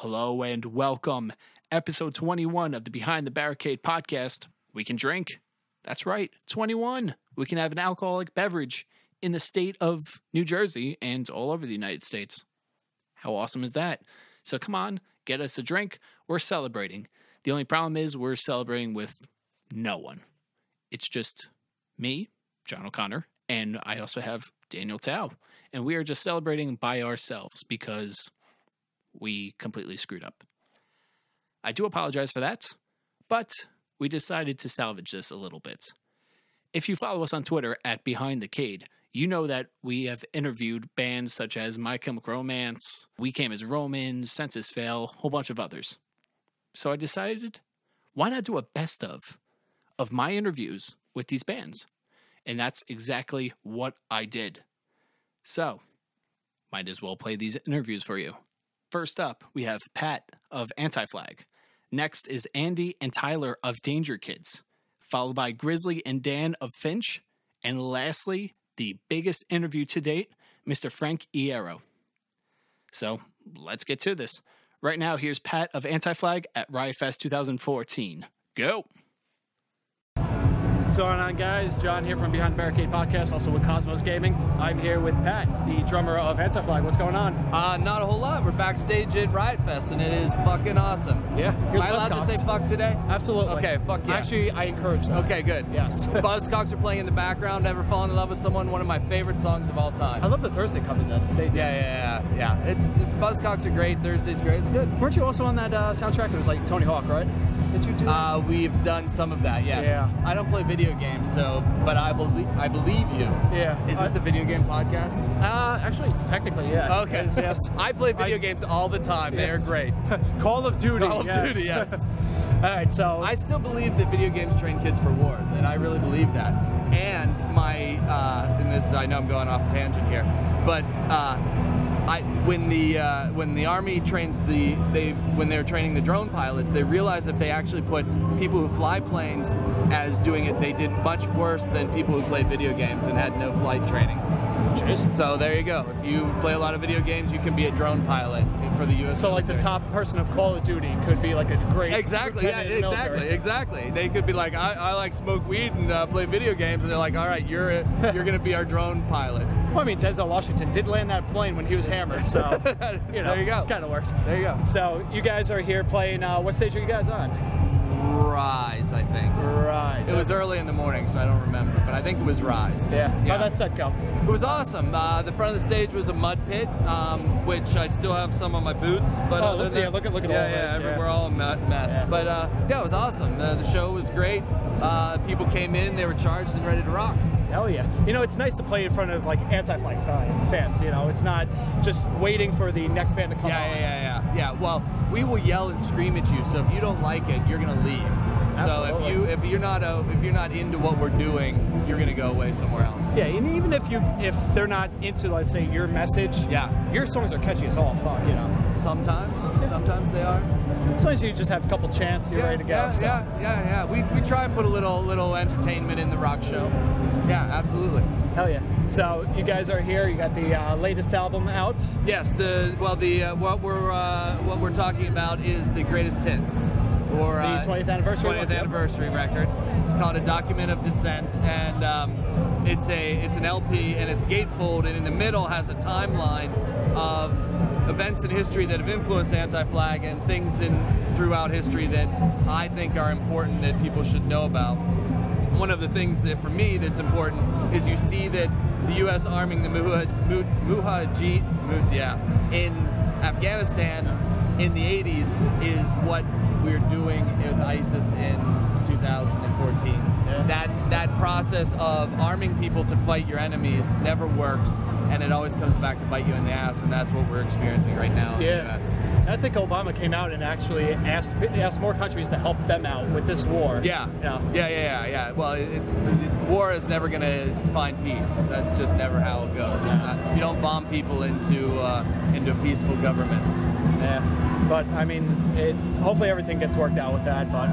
Hello and welcome. Episode 21 of the Behind the Barricade Podcast. We can drink. That's right, 21. We can have an alcoholic beverage in the state of New Jersey and all over the United States. How awesome is that? So come on, get us a drink. We're celebrating. The only problem is we're celebrating with no one. It's just me, John O'Connor, and I also have Daniel Tao. And we are just celebrating by ourselves because we completely screwed up. I do apologize for that, but we decided to salvage this a little bit. If you follow us on Twitter at Behind the Cade, you know that we have interviewed bands such as My Chemical Romance, We Came as Romans, Census Fail, a whole bunch of others. So I decided, why not do a best of my interviews with these bands? And that's exactly what I did. So, might as well play these interviews for you. First up, we have Pat of Anti-Flag. Next is Andy and Tyler of Dangerkids, followed by Grizzly and Dan of Finch, and lastly, the biggest interview to date, Mr. Frank Iero. So, let's get to this. Right now, here's Pat of Anti-Flag at Riot Fest 2014. Go! What's going on, guys? John here from Behind the Barricade Podcast, also with Cosmos Gaming. I'm here with Pat, the drummer of Anti-Flag. What's going on? Not a whole lot. We're backstage at Riot Fest, and it is fucking awesome. Yeah. Am I allowed to say fuck today? Absolutely. Okay, fuck yeah. Actually, I encourage that. Okay, good. Yes. Buzzcocks are playing in the background. Never Fallen in Love with Someone, one of my favorite songs of all time. I love the Thursday cover that they do. Yeah. Buzzcocks are great. Thursday's great. It's good. Weren't you also on that soundtrack? It was like Tony Hawk, right? Did you do that? We've done some of that, yes. Yeah. I don't play video games, but I believe you. Yeah. Is this a video game podcast? Actually, it's technically, yeah. Okay. Yes. I play video games all the time. Yes. They are great. Call of Duty. Call of Duty, yes. All right, so I still believe that video games train kids for wars, and I really believe that. And and this, I know I'm going off a tangent here, but when the Army trains when they're training the drone pilots, they realize if they actually put people who fly planes as doing it, they did much worse than people who played video games and had no flight training. Jeez. So there you go. If you play a lot of video games, you can be a drone pilot for the U.S. So, like, the top person of Call of Duty could be like a great exactly. They could be like, I like smoke weed and play video games, and they're like, all right, you're gonna be our drone pilot. Well, I mean, Denzel Washington did land that plane when he was hammered, so there you go. Kind of works. There you go. So you guys are here playing. What stage are you guys on? Rise, I think. Rise. It was early in the morning, so I don't remember, but I think it was Rise. Yeah. How'd that set go? It was awesome. The front of the stage was a mud pit, which I still have some on my boots. But look at all this. We're all a mess. Yeah. But it was awesome. The show was great. People came in, they were charged and ready to rock. Hell yeah. It's nice to play in front of, like, Anti-Flag fans, It's not just waiting for the next band to come on. Yeah. Well, we will yell and scream at you, so if you don't like it, you're going to leave. Absolutely. So if you're not into what we're doing, you're going to go away somewhere else. Yeah, and even if they're not into, let's say, your message, your songs are catchy as all fuck, Sometimes they are. As long as you just have a couple chants, you're ready to go. Yeah. We try and put a little entertainment in the rock show. Yeah, absolutely. Hell yeah. So you guys are here. You got the latest album out. Yes. What we're talking about is the greatest hits. Or the 20th anniversary. 20th anniversary record. It's called A Document of Descent, and it's an LP, and it's gatefold, and in the middle has a timeline of events in history that have influenced Anti-Flag and things throughout history that I think are important that people should know about. One of the things that, for me, that's important is you see that the U.S. arming the Mujahideen in Afghanistan in the 80s is what we're doing with ISIS in 2014. That process of arming people to fight your enemies never works, and it always comes back to bite you in the ass, and that's what we're experiencing right now in the U.S. I think Obama came out and actually asked more countries to help them out with this war. Yeah. Well, war is never going to find peace. That's just never how it goes. It's not. You don't bomb people into peaceful governments. Yeah. But I mean, hopefully everything gets worked out with that. But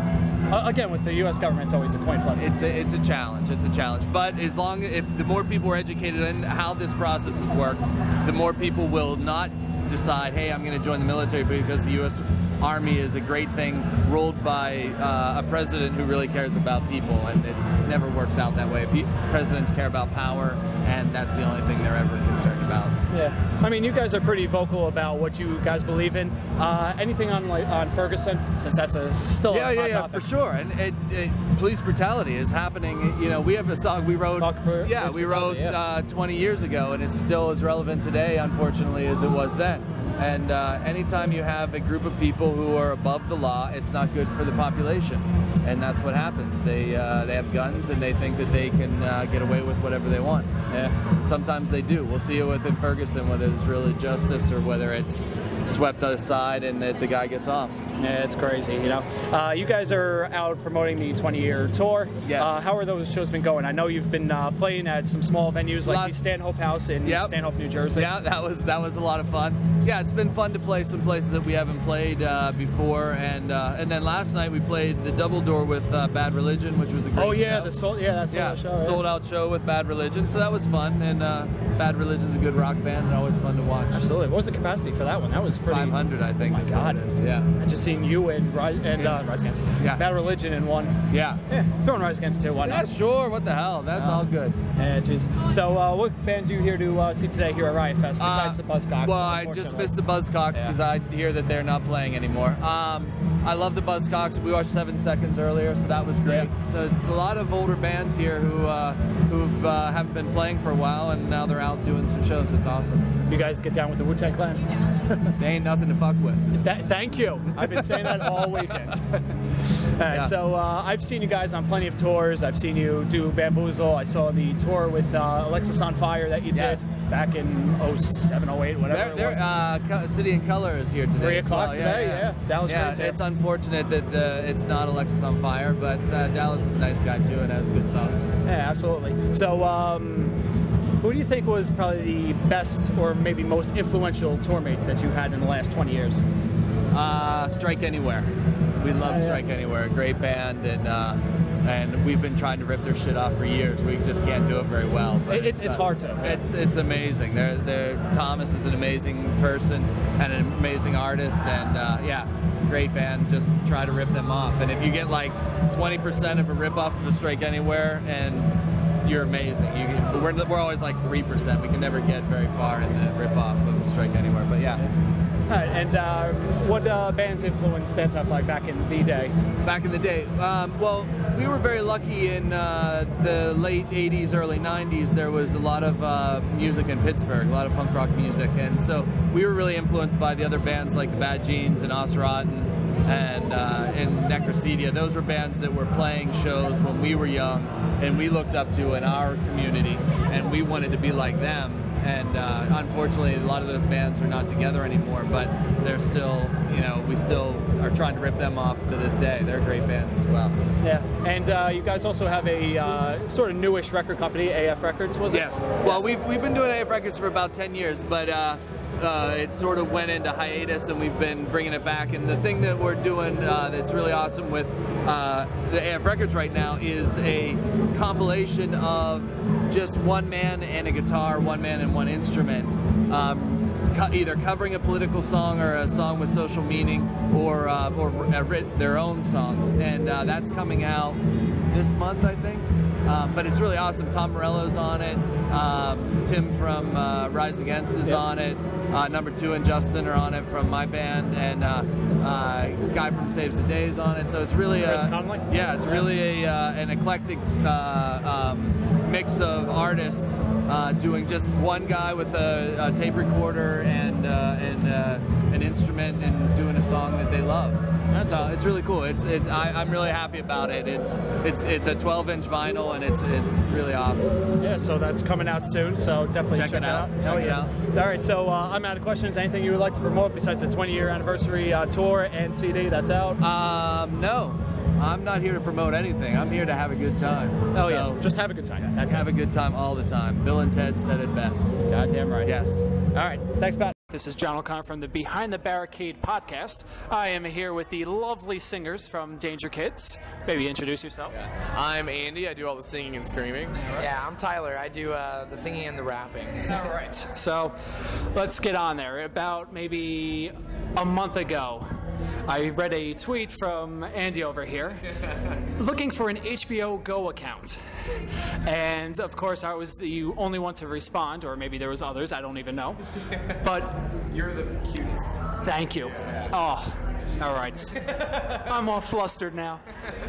again, with the U.S. government, it's always a coin flip. It's a challenge. It's a challenge. But if the more people are educated in how this process has worked, the more people will not decide, hey, I'm going to join the military because the U.S. Army is a great thing ruled by a president who really cares about people, and it never works out that way. Presidents care about power, and that's the only thing they're ever concerned about. Yeah, I mean, you guys are pretty vocal about what you guys believe in. Anything on Ferguson, since that's still a hot topic? For sure. And police brutality is happening. You know, we have a song we wrote. We wrote 20 years ago, and it's still as relevant today, unfortunately, as it was then. And anytime you have a group of people who are above the law, it's not good for the population. And that's what happens. They have guns, and they think that they can get away with whatever they want. Yeah. And sometimes they do. We'll see it within Ferguson, whether it's really justice or whether it's swept aside and that the guy gets off. Yeah, it's crazy, you know. You guys are out promoting the 20-year tour. Yes. How are those shows been going? I know you've been playing at some small venues like the Stanhope House in Stanhope, New Jersey. Yeah, that was a lot of fun. Yeah, it's been fun to play some places that we haven't played before, and then last night we played the Double Door with Bad Religion, which was a great show. Sold out show with Bad Religion, so that was fun. And Bad Religion's a good rock band, and always fun to watch. Absolutely. What was the capacity for that one? That was pretty. 500, I think. Oh my God. Yeah. I just seen you and Rise Against. Yeah. Bad Religion in one. Yeah. Throwing Rise Against too. Why not? Yeah, sure. What the hell? That's all good. Yeah, jeez. So, what bands are you here to see today here at Riot Fest besides the Buzzcocks? Well, I just missed the Buzzcocks because I hear that they're not playing anymore. I love the Buzzcocks. We watched 7 Seconds earlier, so that was great. Yeah. So a lot of older bands here who haven't been playing for a while, and now they're out doing some shows. It's awesome. You guys get down with the Wu-Tang Clan? They ain't nothing to fuck with. Thank you. I've been saying that all weekend. All right, so I've seen you guys on plenty of tours. I've seen you do Bamboozle. I saw the tour with Alexis on Fire that you did back in 07, 08, whatever it was. City and Color is here today. 3 o'clock today, yeah. Dallas Green's here. It's unfortunate that it's not Alexis on Fire, but Dallas is a nice guy too and has good songs. Yeah, absolutely. So, who do you think was probably the best or maybe most influential tour mates that you had in the last 20 years? Strike Anywhere. We love Strike Anywhere. Great band, and we've been trying to rip their shit off for years. We just can't do it very well. But it's hard to. It's amazing. Thomas is an amazing person and an amazing artist, and great band. Just try to rip them off. And if you get like 20% of a rip off of a Strike Anywhere, and you're amazing. We're always like 3%. We can never get very far in the rip off of Strike Anywhere. But yeah. All right, and what bands influenced Anti-Flag back in the day? Back in the day? Well, we were very lucky in the late 80s, early 90s. There was a lot of music in Pittsburgh, a lot of punk rock music, and so we were really influenced by the other bands like the Bad Genes and Osrot and Necrocedia. Those were bands that were playing shows when we were young and we looked up to in our community, and we wanted to be like them. And unfortunately, a lot of those bands are not together anymore, but they're still, we still are trying to rip them off to this day. They're great bands as well. Yeah, and you guys also have a sort of newish record company, AF Records, was it? Yes. Well, we've been doing AF Records for about 10 years, but it sort of went into hiatus, and we've been bringing it back. And the thing that we're doing that's really awesome with the AF Records right now is a compilation of just one man and a guitar, one man and one instrument, either covering a political song or a song with social meaning, or their own songs. And that's coming out this month, I think. But it's really awesome. Tom Morello's on it. Tim from Rise Against is on it. Number 2 and Justin are on it from my band, and guy from Saves the Day is on it. So it's really it's really an eclectic mix of artists doing just one guy with a tape recorder and an instrument and doing a song that they love. So it's really cool. I'm really happy about it. It's a 12-inch vinyl, and it's really awesome. Yeah, so that's coming out soon. So definitely check it out. Hell yeah! All right, so I'm out of questions. Anything you would like to promote besides the 20-year anniversary tour and CD that's out? No. I'm not here to promote anything. I'm here to have a good time. Oh, yeah. Just have a good time. Have a good time all the time. Bill and Ted said it best. Goddamn right. Yes. All right. Thanks, Pat. This is John O'Connor from the Behind the Barricade Podcast. I am here with the lovely singers from Dangerkids. Maybe introduce yourselves. I'm Andy. I do all the singing and screaming. Yeah, I'm Tyler. I do the singing and the rapping. All right. So let's get on there. About maybe a month ago, I read a tweet from Andy over here looking for an HBO Go account. And of course, I was the only one to respond, or maybe there was others, I don't even know. But You're the cutest. thank you. Oh, all right. I'm all flustered now.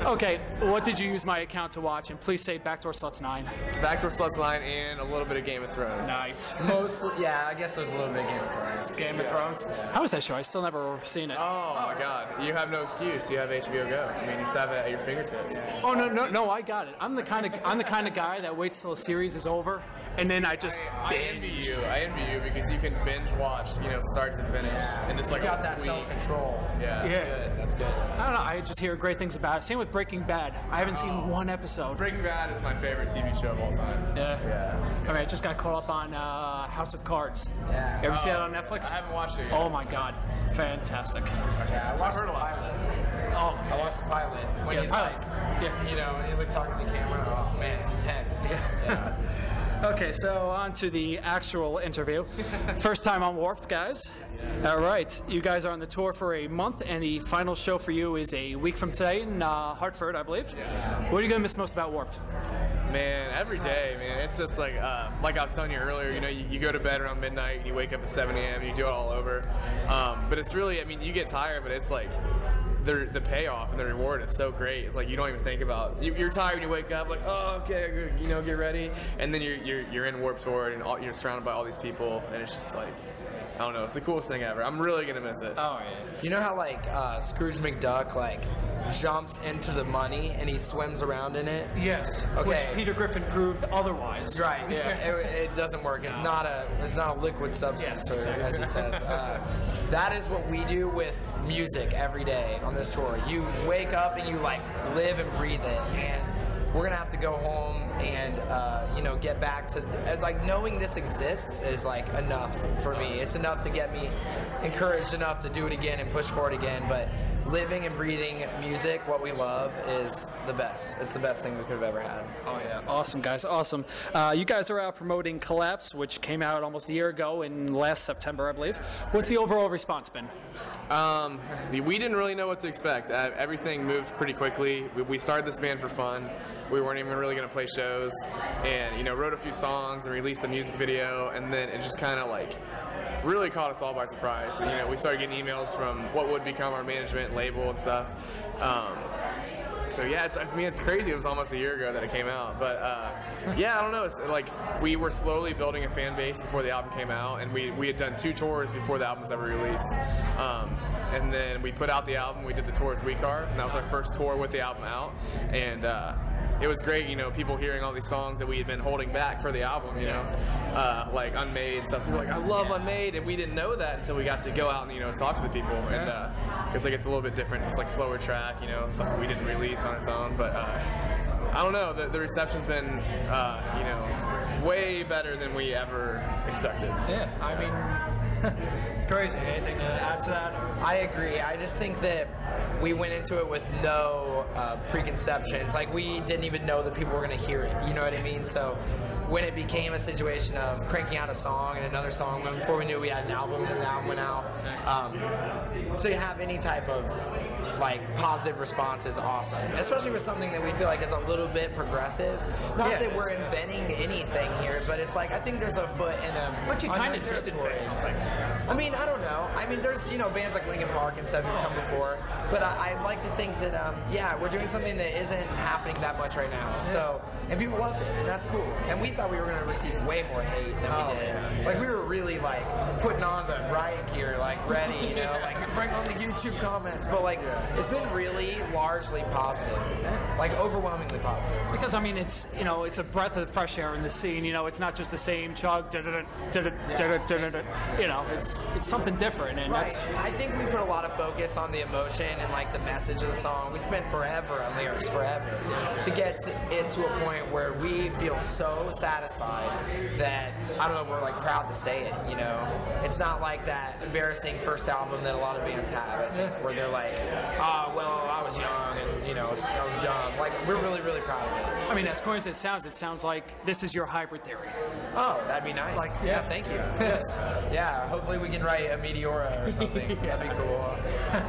Okay, what did you use my account to watch? And please say Backdoor Sluts 9. Backdoor Sluts 9 and a little bit of Game of Thrones. Nice. Mostly, yeah, I guess there's a little bit of Game of Thrones. Game of Thrones. How is that show? I still never seen it. Oh my God! You have no excuse. You have HBO Go. I mean, you just have it at your fingertips. Oh no! I got it. I'm the kind of guy that waits till a series is over, and then I just I envy you. I envy you because you can binge watch, start to finish, and it's like You got a that week. self-control. Yeah, that's Yeah. good. That's good. I don't know. I just hear great things about it. Same with Breaking Bad. I haven't seen one episode. Breaking Bad is my favorite TV show of all time. Yeah. I mean, I just got caught up on House of Cards. Yeah. You ever see that on Netflix? I haven't watched it yet. Oh my God, fantastic. Yeah, I watched heard the a lot. pilot. Oh, I watched the pilot. When Yeah, he's pilot. like, Yeah. when he's like talking to the camera. Oh man, it's intense. Yeah. Okay, so on to the actual interview. First time on Warped, guys. All right, you guys are on the tour for a month, and the final show for you is a week from today in Hartford, I believe. What are you going to miss most about Warped? Man, every day, man. It's just like I was telling you earlier, you go to bed around midnight and you wake up at 7 a.m. and you do it all over. But it's really, you get tired, but it's like the payoff and the reward is so great. It's like you don't even think about. You're tired when you wake up, like, oh, okay, get ready, and then you're in Warped Tour and you're surrounded by all these people, and it's just like, I don't know, it's the coolest thing ever. I'm really gonna miss it. Oh, yeah. You know how Scrooge McDuck jumps into the money and he swims around in it? Yes. Okay. Which Peter Griffin proved otherwise. Right. Yeah. It doesn't work. It's not a liquid substance, Yes, exactly. as he says. That is what we do with music every day on this tour. You wake up and you live and breathe it, and we're gonna have to go home and get back to knowing this exists is enough for me. It's enough to get me encouraged enough to do it again and push forward again. But living and breathing music, what we love, is the best. It's the best thing we could have ever had. Oh, yeah. Awesome, guys. Awesome. You guys are out promoting Collapse, which came out almost a year ago in last September, I believe. What's the overall response been? We didn't really know what to expect. Everything moved pretty quickly. We started this band for fun. We weren't even really going to play shows, and wrote a few songs and released a music video, and then it just kind of really caught us all by surprise. And, we started getting emails from what would become our management label and stuff. So yeah, it's crazy. It was almost a year ago that it came out, but yeah, I don't know. It's we were slowly building a fan base before the album came out, and we had done 2 tours before the album was ever released. And then we put out the album. We did the tour with Weekar, and that was our first tour with the album out. And it was great, people hearing all these songs that we had been holding back for the album, like Unmade and stuff. People were like, I love Unmade, and we didn't know that until we got to go out and talk to the people. And it's it's a little bit different. It's slower track, something we didn't release on its own. But I don't know. The reception's been way better than we ever expected. Yeah, I mean, it's crazy. Anything to add to that? I agree. I just think that we went into it with no preconceptions. We didn't even know that people were going to hear it. You know what I mean? So when it became a situation of cranking out a song and another song, before we knew we had an album, and then the album went out. So you have any type of positive response is awesome, especially with something that we feel is a little bit progressive. Not that we're inventing anything here, but it's I think there's a foot in a. But you kind of did invent something. I mean, I don't know. I mean, there's bands like Linkin Park and stuff who've come before, but I'd like to think that we're doing something that isn't happening that much right now. So, and people love it, and that's cool. And we thought we were going to receive way more hate than we did. We were really putting on the riot gear, ready, bring on the YouTube comments. But it's been really largely positive, overwhelmingly positive. Because I mean, it's it's a breath of fresh air in the scene. It's not just the same chug. It's something different, and Right. that's. I think we put a lot of focus on the emotion and the message of the song. We spent forever on lyrics, forever, to get it to a point where we feel so satisfied that, I don't know, we're like proud to say it, you know? It's not like that embarrassing first album that a lot of bands have, I think, where they're like, oh, well, I was young and, you know, I was dumb. Like, we're really, really proud of it. I mean, as corny as it sounds like this is your hybrid theory. Oh, that'd be nice. Like, yeah, thank you. Yes. Yeah, hopefully we can write a Meteora or something. That'd be cool.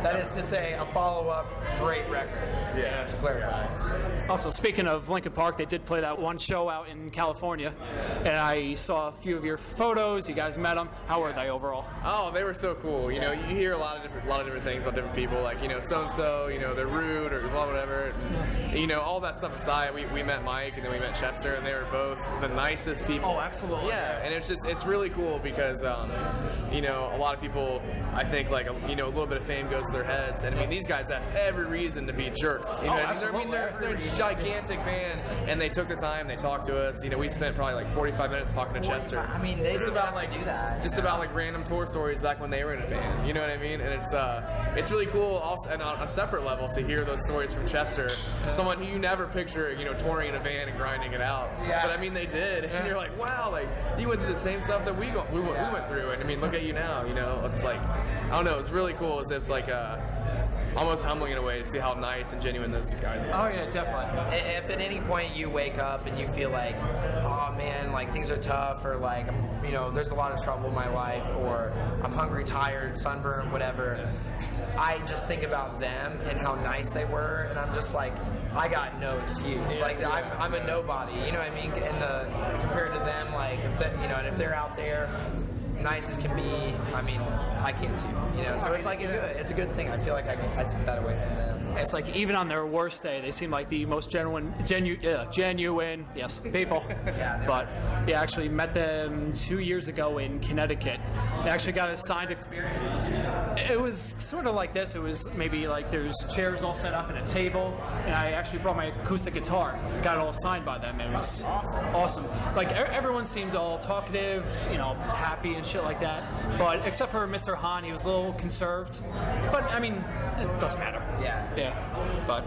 That is to say, a follow-up great record. Yeah. To clarify. Also, speaking of Linkin Park, they did play that one show out in California, and I saw a few of your photos. You guys met them. How were they overall? Oh, they were so cool. You know, you hear a lot of different things about different people, like, you know, so and so, you know, they're rude or blah whatever. And, you know, all that stuff aside, we met Mike and then we met Chester, and they were both the nicest people. Oh, absolutely. Yeah, and it's really cool because you know, a lot of people, I think, like, you know, a little bit of fame goes to their heads, and I mean, these guys have every reason to be jerks. You know, I mean, they're a gigantic band, and they took the time, they talked to us. You know, we spent probably like 45 minutes talking to Chester. I mean, they just about like do that. Just about like random tour stories back when they were in a band. You know what I mean? And it's really cool also, and on a separate level, to hear those stories from Chester, someone who you never picture, you know, touring in a van and grinding it out. Yeah. But I mean, they did, and you're like, wow, like you went through the same stuff that we went through, and I mean, look at you now. You know, it's like, I don't know, it's really cool. It's like almost humbling in a way to see how nice and genuine those guys are. Oh yeah, definitely. If at any point you wake up and you feel like, oh man, like things are tough, or like, you know, there's a lot of trouble in my life, or I'm hungry, tired, sunburned, whatever, I just think about them and how nice they were, and I'm just like, I got no excuse. Yeah, like I'm a nobody, you know what I mean? And compared to them, like, you know, and if they're out there, nice as can be, I mean, I get to, you know, so it's like it's a good thing. I feel like I took that away from them. It's like even on their worst day, they seem like the most genuine, yes, people. Yeah, but yeah, actually met them 2 years ago in Connecticut. They actually got us signed. It was sort of like this. It was maybe like there's chairs all set up and a table, and I actually brought my acoustic guitar. Got it all signed by them. It was awesome. Like everyone seemed all talkative, you know, happy and shit like that. But except for Mr. Hahn, he was a little conserved. But I mean, it doesn't matter. Yeah. But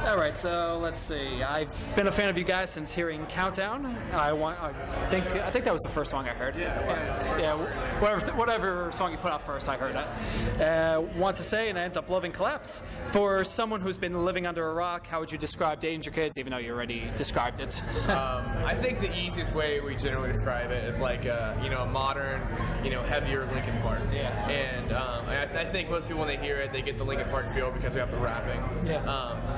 all right, so let's see. I've been a fan of you guys since hearing Countdown. I think that was the first song I heard. Yeah. Whatever song you put out first, I heard it. Want to say, and I ended up loving Collapse. For someone who's been living under a rock, how would you describe Dangerkids, even though you already described it? I think the easiest way we generally describe it is like you know, a modern, you know, heavier Linkin Park. Yeah. And I think most people when they hear it, they get the Linkin Park feel because we have the rapping. Yeah.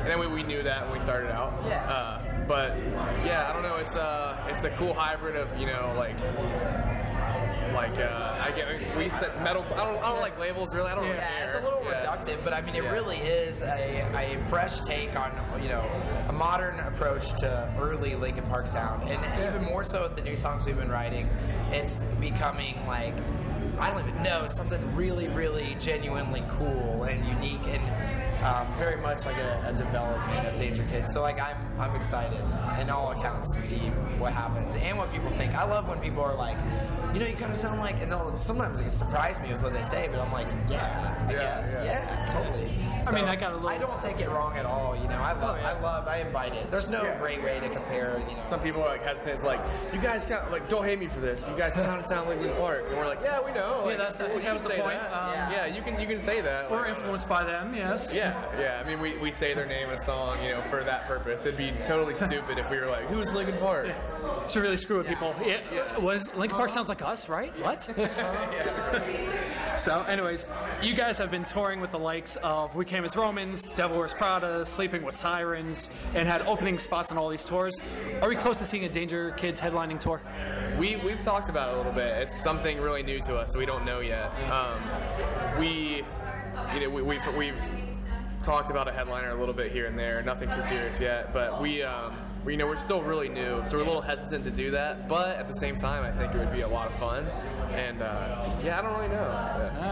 And then we knew that when we started out. Yeah. But yeah, I don't know. It's a cool hybrid of, you know, we said metal. I don't like labels really. I don't really care. It's a little reductive, but I mean, it really is a fresh take on, you know, a modern approach to early Linkin Park sound, and even more so with the new songs we've been writing, it's becoming like, I don't even know, something really, really genuinely cool and unique, and very much like a development of Dangerkids. So like I'm excited in all accounts to see what happens and what people think. I love when people are like, you know, you kind of sound like, and sometimes it surprise me with what they say, but I'm like, I guess, totally. I mean, I got a little. I don't take it wrong at all. You know, I invite it. There's no great way to compare. You know, some people are like hesitant, like, you guys don't hate me for this. You guys kind of sound like Linkin Park, and we're like, yeah, we know. Like, that's cool. That was the point. You can say that. We're influenced by them, yes. Yeah. I mean, we say their name in a song, you know, for that purpose. It'd be totally stupid if we were like, who's Linkin Park? Yeah. Should really screw with people. Was Linkin Park sounds like us, right? What? So, anyways, you guys have been touring with the likes of We Came as Romans, Devil Wears Prada, Sleeping with Sirens, and had opening spots on all these tours. Are we close to seeing a Dangerkids headlining tour? We've talked about it a little bit. It's something really new to us, so we don't know yet. We've talked about a headliner a little bit here and there. Nothing too serious yet, but we're still really new, so we're a little hesitant to do that. But at the same time, I think it would be a lot of fun. And I don't really know.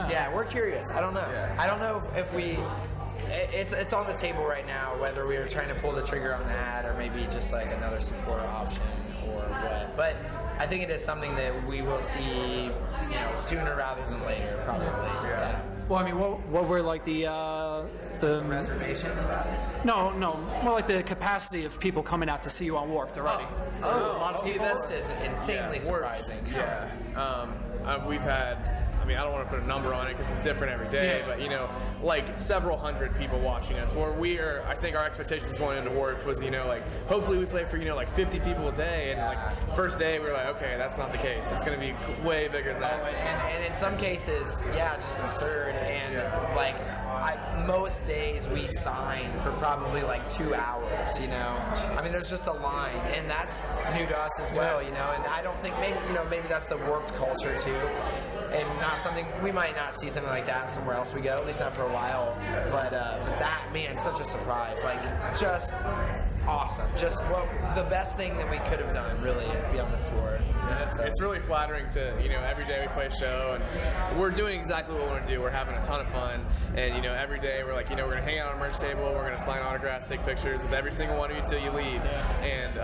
Yeah, we're curious. I don't know. Yeah. I don't know if we. It's on the table right now whether we are trying to pull the trigger on that or maybe just like another support option or what. But I think it is something that we will see, you know, sooner rather than later, probably. Yeah. Well, I mean, what were like the reservations about it? No, more like the capacity of people coming out to see you on Warped already. A lot of people. That's just insanely surprising. Yeah. We've had, I mean, I don't want to put a number on it because it's different every day, but, you know, like several hundred people watching us. Where I think our expectations going into Warped was, you know, like, hopefully we play for, you know, like 50 people a day. And, like, first day we were like, okay, that's not the case. It's going to be way bigger than that. And in some cases, yeah, just absurd. And, like, most days we sign for probably like 2 hours, you know. I mean, there's just a line, and that's new to us as well, you know. And I don't think maybe that's the Warped culture too, and not something we might not see something like that somewhere else we go, at least not for a while. But that, man, such a surprise, like just awesome. Just the best thing that we could have done really is be on this tour. It's really flattering to, you know, every day we play a show and we're doing exactly what we want to do. We're having a ton of fun, and, you know, every day we're like, you know, we're going to hang out on a merch table, we're going to sign autographs, take pictures with every single one of you until you leave. And,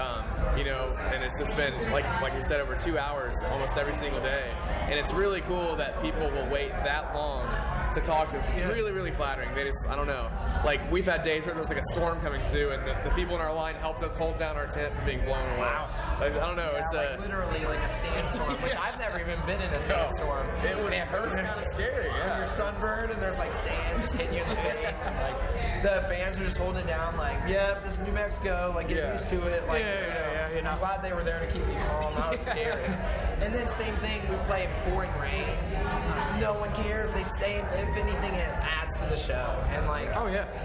you know, and it's just been, like we said, over 2 hours almost every single day. And it's really cool that people will wait that long to talk to us. It's really, really flattering. They just, I don't know. Like, we've had days where there was like a storm coming through, and the people in our line helped us hold down our tent from being blown away. Wow. Like, I don't know. It's like literally like a sandstorm, which I've never even been in a sandstorm. It was kind of scary. Yeah. When you're sunburned and there's like sand just hitting you in the face, and like the fans are just holding it down, like, yep, this is New Mexico, like get used to it. Like, you know, I'm glad they were there to keep me calm. I was scared. And then same thing, we play in pouring rain. No one cares. They stay. If anything, it adds to the show. And like,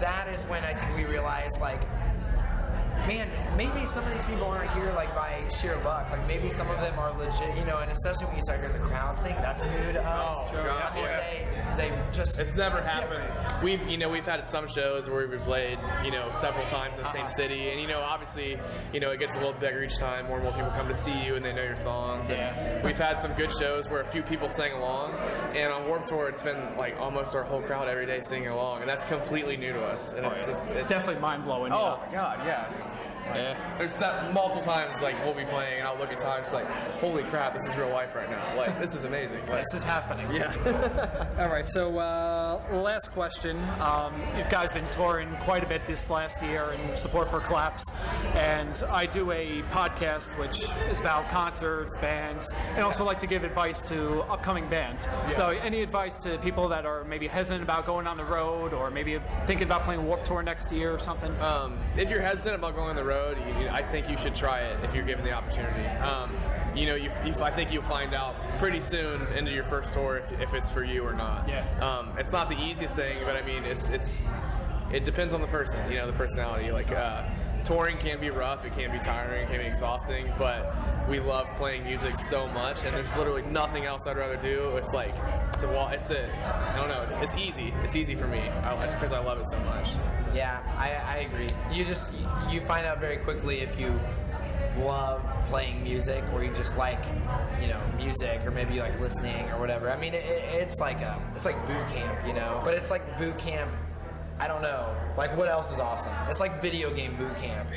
that is when I think we realize, like, man, maybe some of these people aren't here like by sheer luck. Like maybe some of them are legit, you know. And especially when you start hearing the crowd sing, that's new to us. Oh God, I mean, they just. It's never happened. Different. We've had some shows where we've played, you know, several times in the same city, and, you know, obviously, you know, it gets a little bigger each time. More and more people come to see you, and they know your songs. And we've had some good shows where a few people sang along, and on Warped Tour, it's been like almost our whole crowd every day singing along, and that's completely new to us. And it's definitely mind blowing. Oh my God, yeah. There's multiple times like we'll be playing and I'll look at Todd just like, holy crap, this is real life right now. Like, this is amazing. Like, this is happening. Yeah. All right, so last question. You guys been touring quite a bit this last year in support for Collapse, and I do a podcast which is about concerts, bands, and also like to give advice to upcoming bands. So any advice to people that are maybe hesitant about going on the road, or maybe thinking about playing Warped Tour next year or something? If you're hesitant about going on the road, I think you should try it if you're given the opportunity. You know, I think you'll find out pretty soon into your first tour if it's for you or not. It's not the easiest thing, but I mean, it depends on the person, you know, the personality. Like, touring can be rough, it can be tiring, it can be exhausting, but we love playing music so much, and there's literally nothing else I'd rather do. It's like, I don't know, it's easy. It's easy for me, just because I love it so much. Yeah, I agree. You find out very quickly if you love playing music, or you just like, you know, music, or maybe you like listening or whatever. I mean, it's like boot camp, you know, but it's like boot camp. I don't know. Like, what else is awesome? It's like video game boot camp.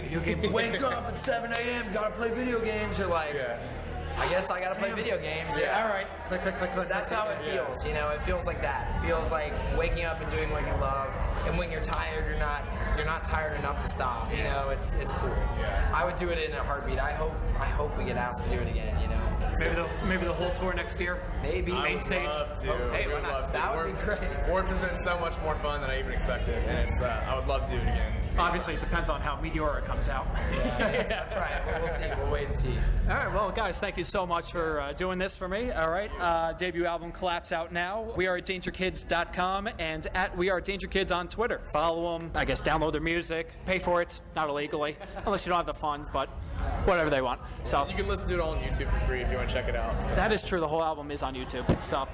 Wake up at 7 a.m., gotta play video games. You're like, I guess I gotta play video games. Yeah, all right. Click. That's how it feels, you know? It feels like that. It feels like waking up and doing what you love, and when you're tired, you're not tired enough to stop, you know? It's cool. I would do it in a heartbeat. I hope we get asked to do it again, you know? Maybe the whole tour next year. Maybe main stage. Hey, why not? That would be great. Warped has been so much more fun than I even expected, and I would love to do it again. Obviously, it depends on how Meteora comes out. That's right. We'll see. We'll wait and see. All right. Well, guys, thank you so much for doing this for me. All right. Debut album Collapse out now. We are at Dangerkids.com and at We Are Dangerkids on Twitter. Follow them. I guess download their music. Pay for it. Not illegally, unless you don't have the funds, but whatever they want. So you can listen to it all on YouTube for free if you want to check it out. So. That is true. The whole album is on YouTube. So, all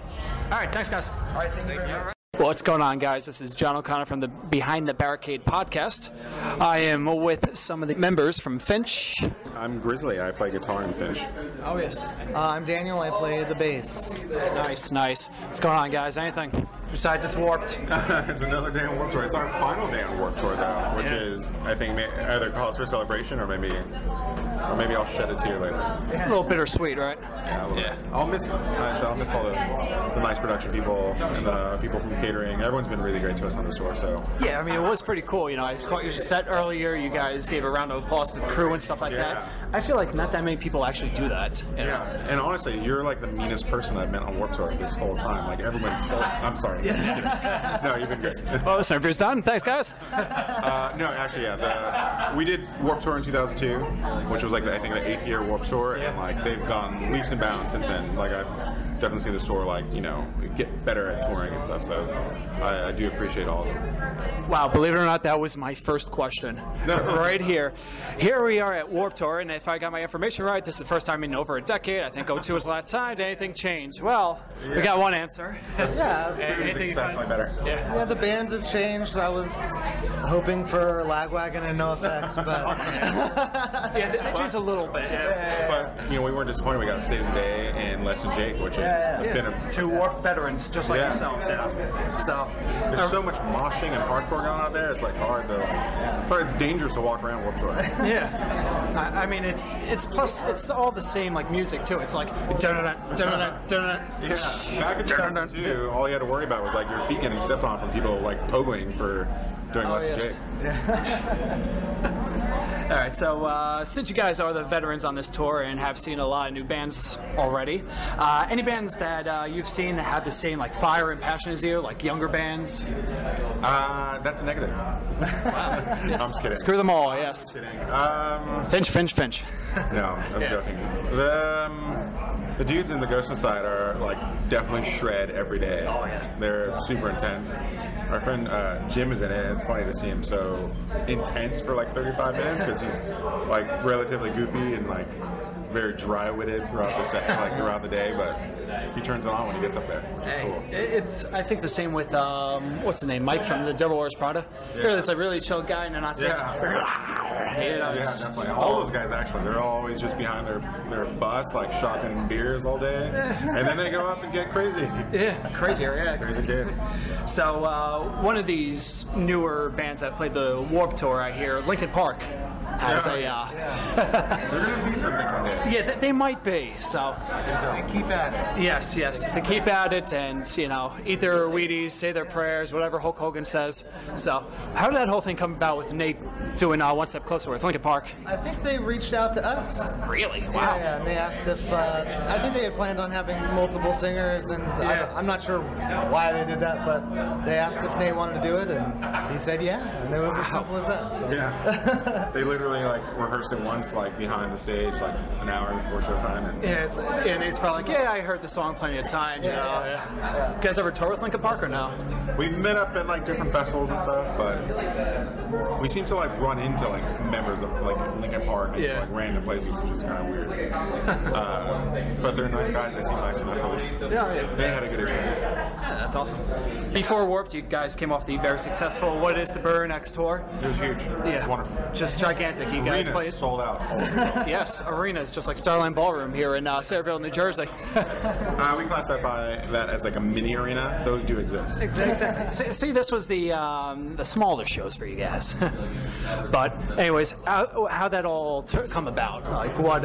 right. Thanks, guys. All right. Thank you very much. What's going on, guys? This is John O'Connor from the Behind the Barricade Podcast. I am with some of the members from Finch. I'm Grizzly. I play guitar in Finch. Oh, yes. I'm Daniel. I play the bass. Nice. What's going on, guys? Anything besides it's Warped? It's another day on Warped Tour. It's our final day on Warped Tour, though, which is, I think, either cause for celebration or maybe Or maybe I'll shed a tear later. A little bittersweet, right? Yeah, a little bit. I'll miss them. Actually, I'll miss all the nice production people and the people from catering. Everyone's been really great to us on this tour. So Yeah, I mean, it was pretty cool. You know, I caught your set earlier. You guys gave a round of applause to the crew and stuff like that. I feel like not that many people actually do that. You know? Yeah, and honestly, you're like the meanest person I've met on Warped Tour this whole time. Like everyone's so. I'm sorry. No, you've been great. Well, this interview's done. Thanks, guys. No, actually, yeah. We did Warped Tour in 2002, which was like I think the 8th year Warped Tour, and like they've gone leaps and bounds since then. Like I've definitely seen this tour like get better at touring and stuff. So I do appreciate all of them. Wow, believe it or not, that was my first question. Right here. Here we are at Warped Tour, and if I got my information right, this is the first time in over a decade. I think 02 was the last time. Did anything change? Well, we got one answer. Yeah. Anything definitely better. Yeah, the bands have changed. I was hoping for Lagwagon and No Effects, but Yeah, they changed a little bit. But we weren't disappointed. We got Save the Day and Less Than Jake, which have been a Two Warped veterans, just like themselves. So there's so much moshing and hardcore going on out there. It's like hard to it's dangerous to walk around Warped Tour. Yeah, I mean it's plus it's all the same like music too. It's like Back in 2002, all you had to worry about was like your feet getting stepped on from people like pogoing for doing Less Than Jake. All right, so since you guys are the veterans on this tour and have seen a lot of new bands already, any bands that you've seen that have the same like fire and passion as you, like younger bands? That's a negative. Wow. I'm just kidding. Screw them all, yes. Finch. No, I'm joking. The dudes in the Ghost Inside are like definitely shred every day. Oh yeah. They're super intense. Our friend Jim is in it. It's funny to see him so intense for like 35 minutes because he's like relatively goofy and like very dry-witted throughout the set, like throughout the day, but he turns it on when he gets up there, which is cool. It's I think the same with what's the name, Mike from the Devil Wears Prada. Yeah. It's a really chill guy and they're not definitely. All those guys actually, they're always just behind their bus, like shotgunning beers all day, and then they go up and get crazy. Crazier, crazy kids. So one of these newer bands that played the Warped Tour, I hear, Linkin Park, has they're gonna be something one day. Yeah, they might be. So they keep at it. Yes, they keep at it, and eat their Wheaties, say their prayers, whatever Hulk Hogan says. So, how did that whole thing come about with Nate doing One Step Closer with Linkin Park? I think they reached out to us. Really? Wow. Yeah, and they asked if I think they had planned on having multiple singers, and I'm not sure why they did that, but they asked if Nate wanted to do it, and he said yeah, and it was as simple as that. So. Yeah. They literally like rehearsed it once, like behind the stage, like an hour before showtime. And Nate's probably like, I heard the song plenty of times. You guys ever tour with Linkin Park or no? We've met up at like different festivals and stuff, but we seem to like run into like members of like Linkin Park in like random places, which is kind of weird. But they're nice guys. They seem nice enough. At least. They had a good experience. Yeah, that's awesome. Before Warped, you guys came off the very successful What Is the Burn X tour. It was huge. Yeah, wonderful. Just gigantic. You guys played sold out. Yes, arenas just like Starline Ballroom here in Sayreville, New Jersey. We classify that as like a mini arena. Those do exist. Exactly. See, this was the smaller shows for you guys. But anyways, how that all come about? Like what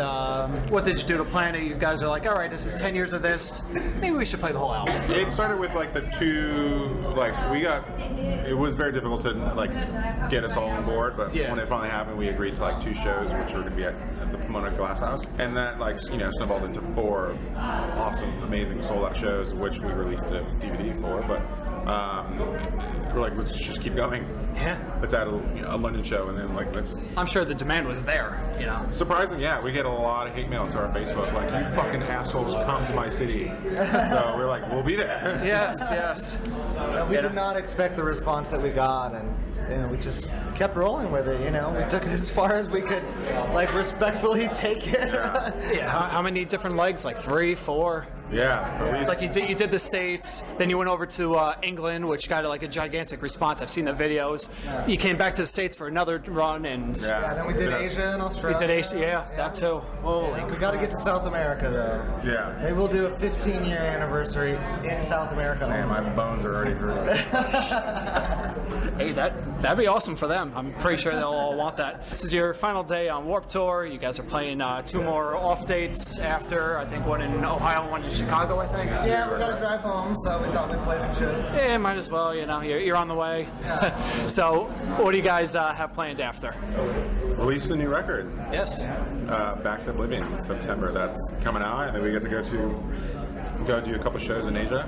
did you do to plan it? You guys are like, all right, this is 10 years of this. Maybe we should play the whole album. It started with like the two. Like it was very difficult to like get us all on board, but when it finally happened, we agreed to like 2 shows, which were going to be at the Pomona Glass House, and that like snowballed into 4 awesome, amazing sold-out shows, which we released a DVD for. But we're like, let's just keep going. Yeah. Let's add a London show, and then like let's. I'm sure the demand was there. Surprising, we get a lot of hate mail to our Facebook, like you fucking assholes, come to my city. So we're like, we'll be there. Yes. We did not expect the response that we got, and we just kept rolling with it. We took it as far as we could, like respectfully take it. How many different legs? Like 3, 4? Yeah. It's like you did the States, then you went over to England, which got like a gigantic response. I've seen the videos. You came back to the States for another run, and then we did Asia and Australia. We did Asia, that too. Holy. We got to get to South America though. Yeah. Maybe we'll do a 15-year anniversary in South America. Man, my bones are already hurting. Hey, that'd be awesome for them. I'm pretty sure they'll all want that. This is your final day on Warped Tour. You guys are playing 2 more off dates after. I think one in Ohio, one in Chicago, I think. Yeah, we got to drive home, so we thought we'd play some shows. Yeah, might as well. You're on the way. So, what do you guys have planned after? Release the new record. Yes. Back to Oblivion in September. That's coming out, and then we get to go do a couple shows in Asia.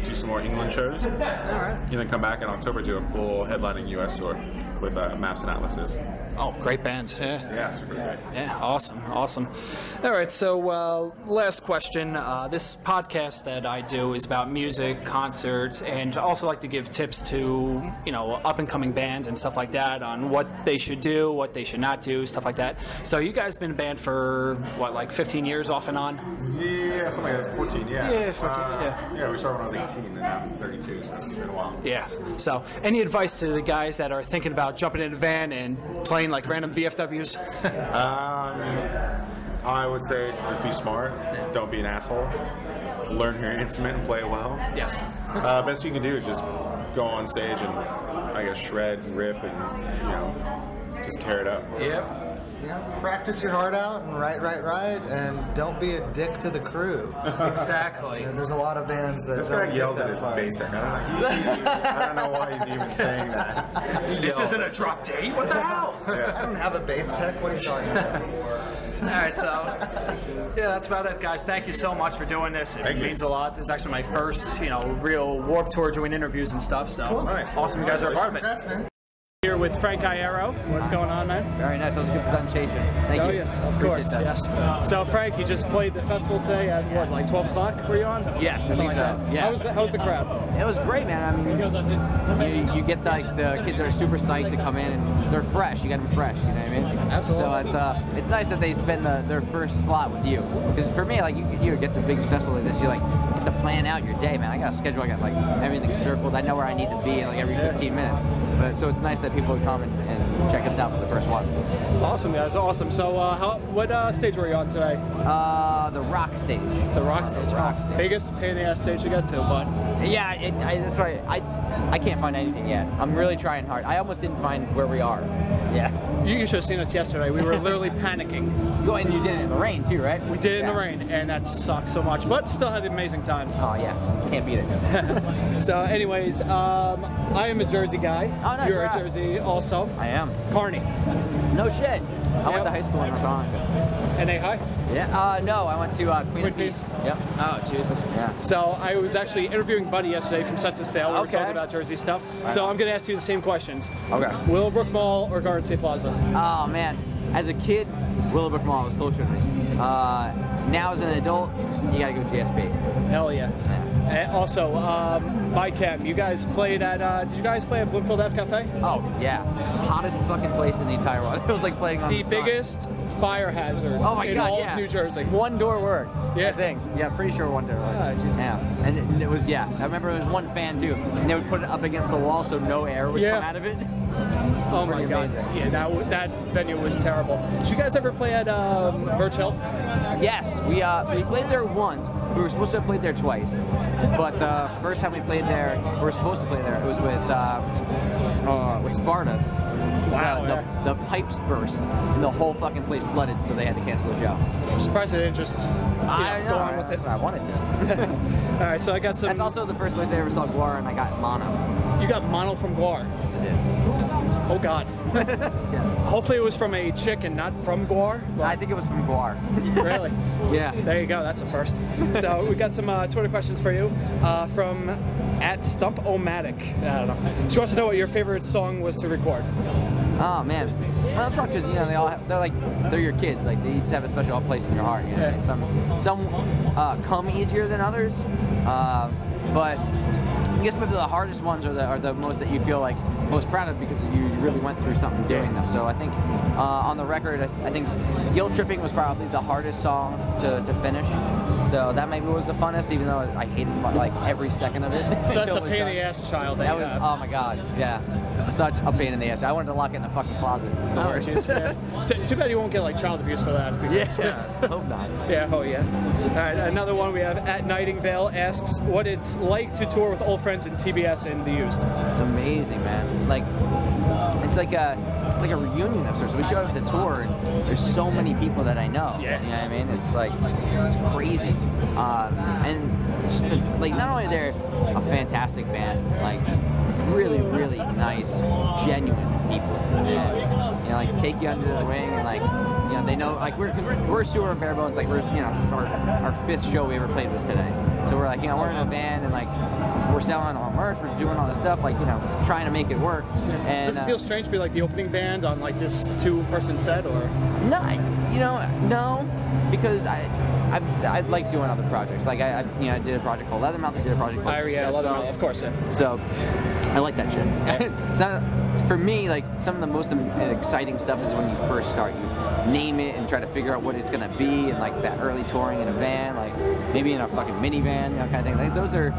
Do some more England shows. All right. And then come back in October, do a full headlining U.S. tour with Maps and Atlases. Oh, great bands. Yeah, super great. Yeah, awesome. All right, so last question. This podcast that I do is about music, concerts, and I also like to give tips to, up-and-coming bands and stuff like that on what they should do, what they should not do, stuff like that. So you guys been a band for, 15 years off and on? Yeah, something like that. 14, yeah. Yeah, 14, Yeah, we started when I was 18, and now I'm 32, so it's been a while. Yeah. So any advice to the guys that are thinking about jumping in a van and playing like random VFWs? I would say just be smart. Don't be an asshole. Learn your instrument and play it well. Yes. Best you can do is just go on stage and, I guess, shred and rip and, just tear it up. Yep. Yeah, practice your heart out and write, and don't be a dick to the crew. Exactly. There's a lot of bands that This don't guy yells get at his that bass tech. I don't know why he's even saying that. This isn't a drop date? What the hell? I don't have a bass tech. What are you talking about? All right, so yeah, that's about it, guys. Thank you so much for doing this. It means a lot. This is actually my first, real Warped Tour doing interviews and stuff. So awesome, you guys are a part of it. Congrats, man. Here with Frank Iero. What's going on, man? Very nice. That was a good presentation. Thank you. Oh, yes, of course. Yes. So, Frank, you just played the festival today at what, like 12 o'clock? Were you on? Yes, I think so. Yeah. How was the crowd? It was great, man. I mean, you get the kids that are super psyched to come in, and they're fresh. You got them fresh. You know what I mean? Absolutely. So it's nice that they spend their first slot with you. Because for me, like you get the biggest festival like this, you get to plan out your day, man. I got a schedule. I got like everything circled. I know where I need to be in like every 15 minutes. But so it's nice that people come and check us out for the first one. Awesome, guys. Awesome. So, what stage were you on today? The rock stage. The rock stage. Rock stage. Biggest pain in the ass stage to get to, but yeah, that's right. I can't find anything yet. I'm really trying hard. I almost didn't find where we are. Yeah. You should have seen us yesterday. We were literally panicking. And you did it in the rain too, right? We did it in the rain, and that sucked so much, but still had an amazing time. Oh yeah, can't beat it. So, anyways, I am a Jersey guy. Oh, nice. You're a Jersey also. I am. Kearney. No shit. I went to high school in North NA High? Yeah. No, I went to Queen of Peace. Peace. Yep. Oh, Jesus. Yeah. So I was actually interviewing Buddy yesterday from Census Fail. We were talking about Jersey stuff. Right. So I'm going to ask you the same questions. Okay. Willowbrook Mall or Garden State Plaza? Oh man, as a kid, Willowbrook Mall was closer to me. Now as an adult, you gotta go GSP. Hell yeah. And also, MyCam, you guys played at, did you guys play at Bloomfield F Cafe? Oh, yeah. Hottest fucking place in the entire world. It was like playing on the biggest fire hazard in all of New Jersey. One door worked, yeah. I think. Yeah, pretty sure one door worked. Oh, Jesus. Yeah. And it was, I remember it was one fan too. And they would put it up against the wall so no air would come out of it. Oh my God. Amazing. Yeah, that venue was terrible. Did you guys ever play at Birch Hill? Yes, we played there once. We were supposed to have played there twice, but the first time we played there, we were supposed to play there. It was with Sparta. Wow. The pipes burst and the whole fucking place flooded, so they had to cancel the show. I'm surprised they didn't just go on with it. That's what I wanted to. All right, so I got some. That's also the first place I ever saw Guar, and I got mono. You got mono from Guar? Yes, I did. Oh God. Yes. Hopefully it was from a chick and not from Guar. Well, I think it was from Guar. Really? Yeah. There you go. That's a first. So we got some Twitter questions for you from @Stump-O-Matic. I don't know. She wants to know what your favorite song was to record. Oh man, well, that's right, because they all they're your kids. Like they each have a special place in your heart. You know? Yeah. And some come easier than others, but I guess maybe the hardest ones are the most that you feel like most proud of because you really went through something doing them. So I think on the record, I think Guilt Tripping was probably the hardest song to finish. So that maybe was the funnest, even though I hated like every second of it. So that's the pain in the ass child that you have. Oh my God, yeah, such a pain in the ass. I wanted to lock it in the fucking closet. It was the worst. Geez, yeah. Too bad you won't get like child abuse for that. Because, Yeah, hope not. Yeah, oh yeah. All right, another one we have @Nightingale asks what it's like to tour with old friends friends in TBS and The Used. It's amazing, man. Like, it's like a reunion of sorts. We showed up at the tour, and there's so many people that I know. Yeah. You know what I mean? It's like, it's crazy. And just like, not only they're a fantastic band, like, just really, really nice, genuine people. And, you know, like, take you under the wing, and like, you know, they know, like, we're super bare bones. Like, we're, you know, our 5th show we ever played was today. So we're like, you know, we're in a band, and like, we're selling all merch, we're doing all this stuff, like, you know, trying to make it work. And Does it feel strange to be like the opening band on like this 2-person set, or? no, you know, no, because I like doing other projects. Like I did a project called Leathermouth. I did a project called Leathermouth, of course, yeah. So I like that shit. It's not, for me, like, some of the most exciting stuff is when you first start. You name it and try to figure out what it's gonna be, and like that early touring in a van, like maybe in a fucking minivan, you know, kind of thing. Like, those are,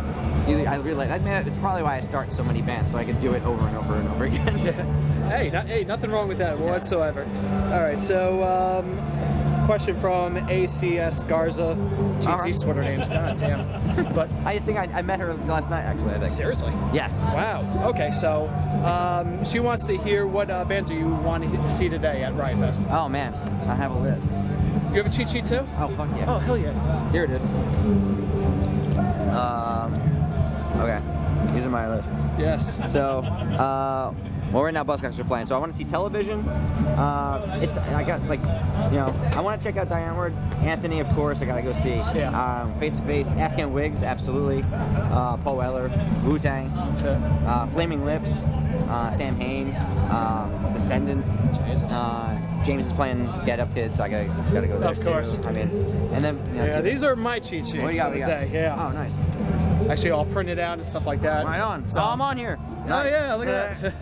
I really like. I mean, it's probably why I start so many bands, so I can do it over and over and over again. Yeah. Hey, nothing wrong with that whatsoever. All right, so question from ACS Garza. Jeez, these Twitter names, god damn. But I think I met her last night, actually. I think. Seriously? Yes. Wow. Okay, so she wants to hear what bands do you want to see today at Riot Fest. Oh man, I have a list. You have a cheat sheet too? Oh fuck yeah. Oh hell yeah. Here it is. Okay, these are my lists. Yes. So, well, right now Buzzcocks are playing, so I want to see Television. I got, like, you know, I want to check out Diane Ward. Anthony, of course, I gotta go see. Yeah. Face to Face, Afghan Wigs, absolutely. Paul Weller, Wu-Tang, Flaming Lips, Sam Hain, Descendants. James is playing Get Up Kids, so I gotta go there. Of course. I mean, and then, you know, yeah, these are my cheat sheets what do you got, for the day. Yeah. Oh, nice. Actually, I'll print it out and stuff like that. Right on. So, Oh, I'm on here. Oh yeah, look at that.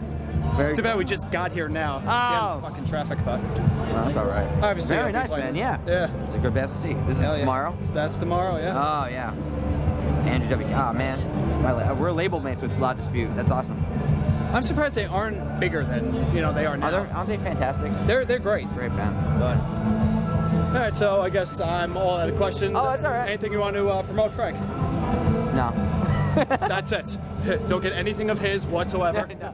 Very Too bad cool. we just got here now. Oh. Damn fucking traffic, but No, that's all right. obviously Very I'll be nice, playing. man. Yeah. Yeah. It's a good band to see. This is Hell yeah. tomorrow. So that's tomorrow, yeah. Oh yeah. Andrew W. Oh man, we're label mates with Law Dispute. That's awesome. I'm surprised they aren't bigger than they are now. Aren't they fantastic? They're great. Great band. All right, so I guess I'm all out of questions. Oh, that's all right. Anything you want to promote, Frank? No. That's it. Don't get anything of his whatsoever. No.